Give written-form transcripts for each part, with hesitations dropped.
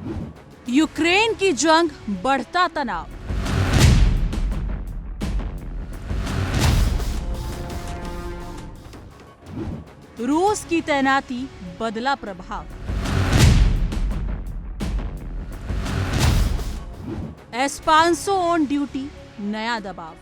Ukraine की जंग, बढ़ता तनाव। रूस की तैनाती, बदला प्रभाव। एस्पांसो ऑन ड्यूटी, नया दबाव।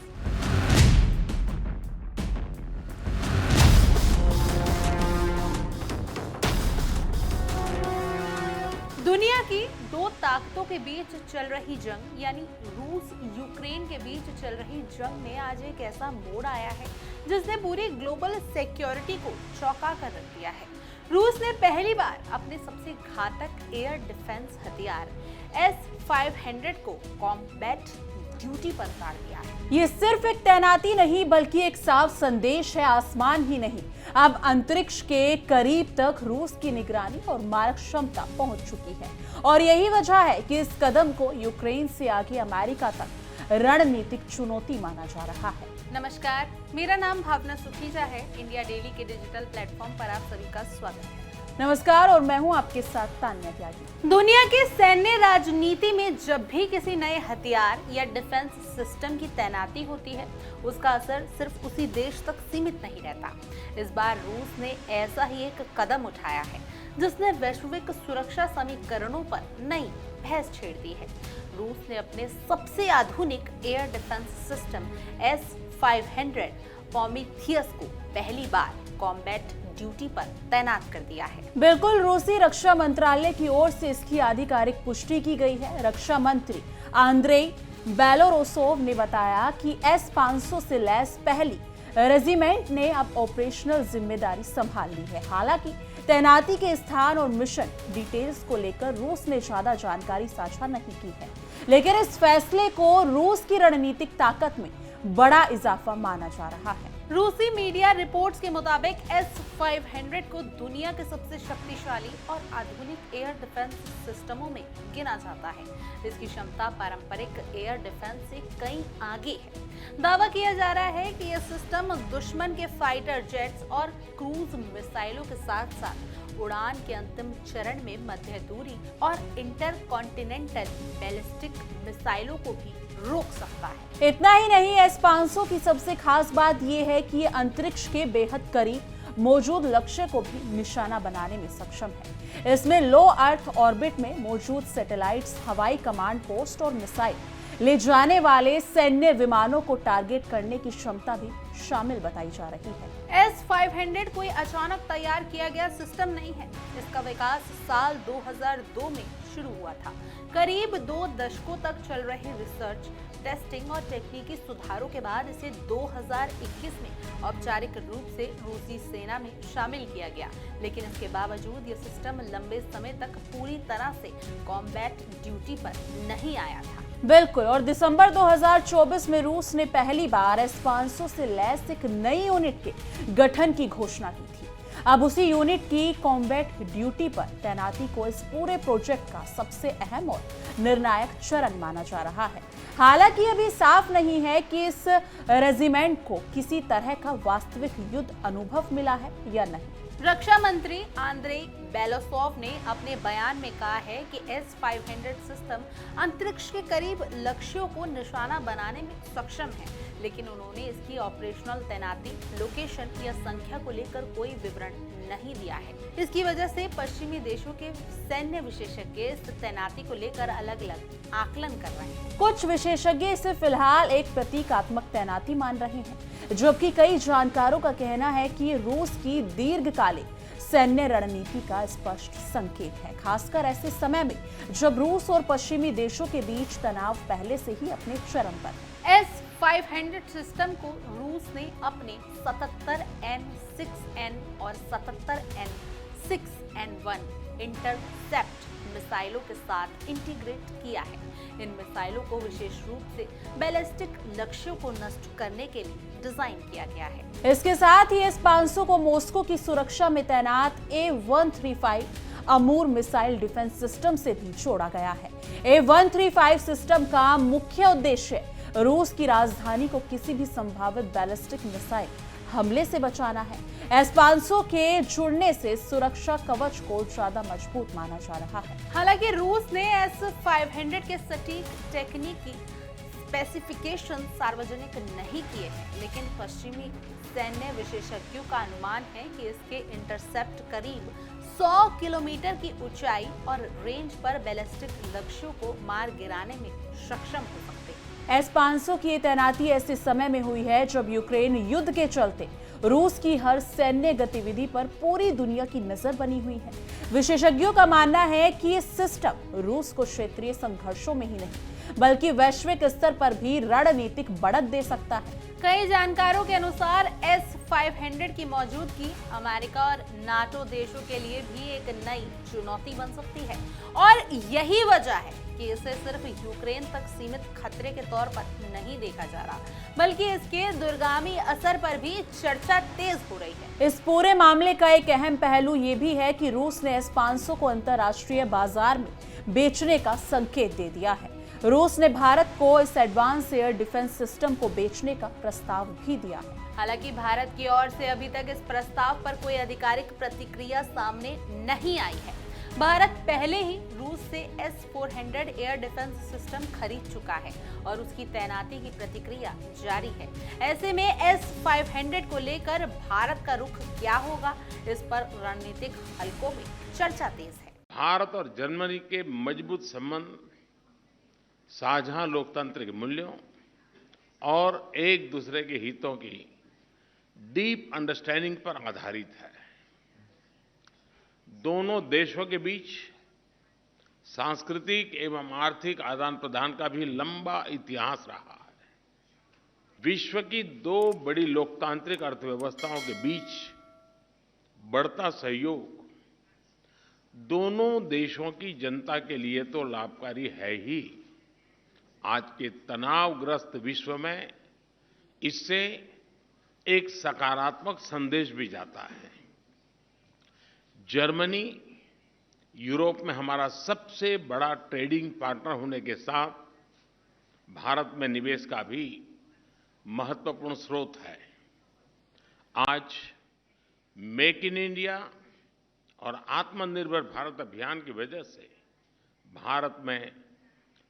दुनिया की दो ताकतों के बीच चल रही जंग यानी रूस यूक्रेन के बीच चल रही जंग में आज एक ऐसा मोड़ आया है जिसने पूरी ग्लोबल सिक्योरिटी को चौंका कर रख दिया है। रूस ने पहली बार अपने सबसे घातक एयर डिफेंस हथियार S-500 को कॉम्बैट ड्यूटी पर उतार दिया है। ये सिर्फ एक तैनाती नहीं बल्कि एक साफ संदेश है। आसमान ही नहीं, अब अंतरिक्ष के करीब तक रूस की निगरानी और मारक क्षमता पहुंच चुकी है और यही वजह है कि इस कदम को यूक्रेन से आगे अमेरिका तक रणनीतिक चुनौती माना जा रहा है। नमस्कार, मेरा नाम भावना सुखीजा है। इंडिया डेली के डिजिटल प्लेटफॉर्म पर आप सभी का स्वागत है। नमस्कार और मैं हूं आपके साथ तान्या त्यागी। दुनिया की सैन्य राजनीति में जब भी किसी नए हथियार या डिफेंस सिस्टम की तैनाती होती है, उसका असर सिर्फ उसी देश तक सीमित नहीं रहता। इस बार रूस ने ऐसा ही एक कदम उठाया है जिसने वैश्विक सुरक्षा समीकरणों पर नई बहस छेड़ दी है। रूस ने अपने सबसे आधुनिक air defence system S-500 Prometheus को पहली बार कॉम्बैट ड्यूटी पर तैनात कर दिया है। बिल्कुल, रूसी रक्षा मंत्रालय की ओर से इसकी आधिकारिक पुष्टि की गई है। रक्षा मंत्री आंद्रेई बेलोरोसोव ने बताया कि S-500 से लैस पहली रेजिमेंट ने अब ऑपरेशनल जिम्मेदारी संभाल ली है। हालांकि तैनाती के स्थान और मिशन डिटेल्स को लेकर रूस ने ज्यादा जानकारी साझा नहीं की है, लेकिन इस फैसले को रूस की रणनीतिक ताकत में बड़ा इजाफा माना जा रहा है। रूसी मीडिया रिपोर्ट्स के मुताबिक S-500 को दुनिया के सबसे शक्तिशाली और आधुनिक एयर डिफेंस सिस्टमों में गिना जाता है। इसकी क्षमता पारंपरिक एयर डिफेंस से कहीं आगे है। दावा किया जा रहा है कि यह सिस्टम दुश्मन के फाइटर जेट्स और क्रूज मिसाइलों के साथ साथ उड़ान के अंतिम चरण में मध्य दूरी और इंटरकॉन्टिनेंटल बैलिस्टिक मिसाइलों को भी रोक सकता है। इतना ही नहीं, S-500 की सबसे खास बात यह है कि ये अंतरिक्ष के बेहद करीब मौजूद लक्ष्य को भी निशाना बनाने में सक्षम है। इसमें लो अर्थ ऑर्बिट में मौजूद सैटेलाइट्स, हवाई कमांड पोस्ट और मिसाइल ले जाने वाले सैन्य विमानों को टारगेट करने की क्षमता भी शामिल बताई जा रही है। S-500 कोई अचानक तैयार किया गया सिस्टम नहीं है। इसका विकास साल 2002 में शुरू हुआ था। करीब 2 दशकों तक चल रहे रिसर्च, टेस्टिंग और तकनीकी सुधारों के बाद इसे 2021 में औपचारिक रूप से रूसी सेना में शामिल किया गया, लेकिन इसके बावजूद यह सिस्टम लंबे समय तक पूरी तरह से कॉम्बैट ड्यूटी पर नहीं आया था। बिल्कुल, और दिसंबर 2024 में रूस ने पहली बार S-500 से लैस एक नई यूनिट के गठन की घोषणा की थी। अब उसी यूनिट की कॉम्बैट ड्यूटी पर तैनाती को इस पूरे प्रोजेक्ट का सबसे अहम और निर्णायक चरण माना जा रहा है। हालांकि अभी साफ नहीं है कि इस रेजिमेंट को किसी तरह का वास्तविक युद्ध अनुभव मिला है या नहीं। रक्षा मंत्री आंद्रेई बेलोसोव ने अपने बयान में कहा है कि S-500 सिस्टम अंतरिक्ष के करीब लक्ष्यों को निशाना बनाने में सक्षम है, लेकिन उन्होंने इसकी ऑपरेशनल तैनाती, लोकेशन या संख्या को लेकर कोई विवरण नहीं दिया है। इसकी वजह से पश्चिमी देशों के सैन्य विशेषज्ञ इस तैनाती को लेकर अलग अलग आकलन कर रहे हैं। कुछ विशेषज्ञ इसे फिलहाल एक प्रतीकात्मक तैनाती मान रहे हैं, जबकि कई जानकारों का कहना है कि रूस की दीर्घकालिक सैन्य रणनीति का स्पष्ट संकेत है, खासकर ऐसे समय में जब रूस और पश्चिमी देशों के बीच तनाव पहले से ही अपने चरम पर है। S-500 सिस्टम को रूस ने अपने 77N6N और 77N6N1 इंटरसेप्ट मिसाइलों के साथ इंटीग्रेट किया है। इन मिसाइलों को विशेष रूप से बैलिस्टिक लक्ष्यों को नष्ट करने के लिए डिजाइन किया गया है। इसके साथ ही S-500 को मॉस्को की सुरक्षा में तैनात A-135 अमूर मिसाइल डिफेंस सिस्टम से भी जोड़ा गया है। A-135 सिस्टम का मुख्य उद्देश्य रूस की राजधानी को किसी भी संभावित बैलिस्टिक मिसाइल हमले से बचाना है। S-500 के जुड़ने से सुरक्षा कवच को ज्यादा मजबूत माना जा रहा है। हालांकि रूस ने S-500 के सटीक तकनीकी स्पेसिफिकेशन सार्वजनिक नहीं किए हैं, लेकिन पश्चिमी सैन्य विशेषज्ञों का अनुमान है कि इसके इंटरसेप्ट करीब 100 किलोमीटर की ऊंचाई और रेंज पर बैलिस्टिक लक्ष्यों को मार गिराने में सक्षम हो सकते हैं। S-500 की तैनाती ऐसे समय में हुई है जब यूक्रेन युद्ध के चलते रूस की हर सैन्य गतिविधि पर पूरी दुनिया की नजर बनी हुई है। विशेषज्ञों का मानना है कि ये सिस्टम रूस को क्षेत्रीय संघर्षों में ही नहीं बल्कि वैश्विक स्तर पर भी रणनीतिक बढ़त दे सकता है। कई जानकारों के अनुसार S-500 की मौजूदगी अमेरिका और नाटो देशों के लिए भी एक नई चुनौती बन सकती है और यही वजह है कि इसे सिर्फ यूक्रेन तक सीमित खतरे के तौर पर नहीं देखा जा रहा, बल्कि इसके दूरगामी असर पर भी चर्चा तेज हो रही है। इस पूरे मामले का एक अहम पहलू ये भी है कि रूस ने S-500 को अंतर्राष्ट्रीय बाजार में बेचने का संकेत दे दिया है। रूस ने भारत को इस एडवांस एयर डिफेंस सिस्टम को बेचने का प्रस्ताव भी दिया है। हालांकि भारत की ओर से अभी तक इस प्रस्ताव पर कोई आधिकारिक प्रतिक्रिया सामने नहीं आई है। भारत पहले ही रूस से S-400 एयर डिफेंस सिस्टम खरीद चुका है और उसकी तैनाती की प्रतिक्रिया जारी है। ऐसे में S-500 को लेकर भारत का रुख क्या होगा, इस पर रणनीतिक हलकों में चर्चा तेज है। भारत और जर्मनी के मजबूत संबंध साझा लोकतांत्रिक मूल्यों और एक दूसरे के हितों की डीप अंडरस्टैंडिंग पर आधारित है। दोनों देशों के बीच सांस्कृतिक एवं आर्थिक आदान प्रदान का भी लंबा इतिहास रहा है। विश्व की दो बड़ी लोकतांत्रिक अर्थव्यवस्थाओं के बीच बढ़ता सहयोग दोनों देशों की जनता के लिए तो लाभकारी है ही, आज के तनावग्रस्त विश्व में इससे एक सकारात्मक संदेश भी जाता है। जर्मनी यूरोप में हमारा सबसे बड़ा ट्रेडिंग पार्टनर होने के साथ भारत में निवेश का भी महत्वपूर्ण स्रोत है। आज मेक इन इंडिया और आत्मनिर्भर भारत अभियान की वजह से भारत में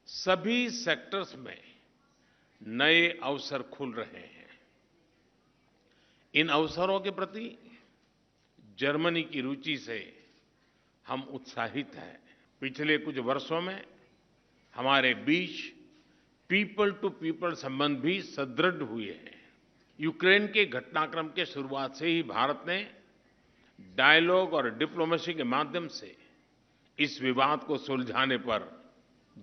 सभी सेक्टर्स में नए अवसर खुल रहे हैं। इन अवसरों के प्रति जर्मनी की रुचि से हम उत्साहित हैं। पिछले कुछ वर्षों में हमारे बीच पीपल टू पीपल संबंध भी सुदृढ़ हुए हैं। यूक्रेन के घटनाक्रम के शुरुआत से ही भारत ने डायलॉग और डिप्लोमेसी के माध्यम से इस विवाद को सुलझाने पर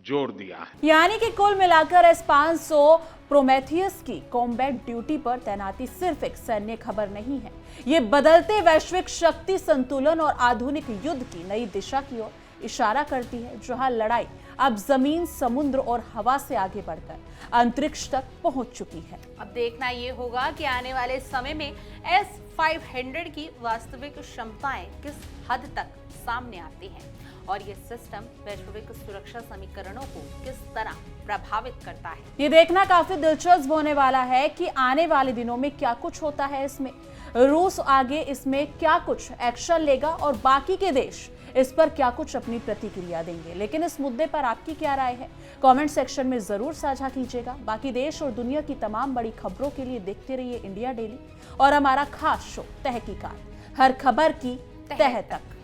जोर दिया है। यानी कि कुल मिलाकर S-500 प्रोमेथियस की कॉम्बैट ड्यूटी पर तैनाती सिर्फ एक सैन्य खबर नहीं है, ये बदलते वैश्विक शक्ति संतुलन और आधुनिक युद्ध की नई दिशा की ओर इशारा करती है, जहां लड़ाई अब जमीन, समुद्र और हवा से आगे बढ़कर अंतरिक्ष तक पहुंच चुकी है। अब देखना ये होगा कि आने वाले समय में S-500 की वास्तविक क्षमताएं किस हद तक सामने आती हैं और ये सिस्टम वैश्विक सुरक्षा समीकरणों को किस तरह प्रभावित करता है। ये देखना काफी दिलचस्प होने वाला है कि आने वाले दिनों में क्या कुछ होता है। इसमें रूस आगे इसमें क्या कुछ एक्शन लेगा और बाकी के देश इस पर क्या कुछ अपनी प्रतिक्रिया देंगे। लेकिन इस मुद्दे पर आपकी क्या राय है, कमेंट सेक्शन में जरूर साझा कीजिएगा। बाकी देश और दुनिया की तमाम बड़ी खबरों के लिए देखते रहिए इंडिया डेली और हमारा खास शो तहकीकात, हर खबर की तह तक।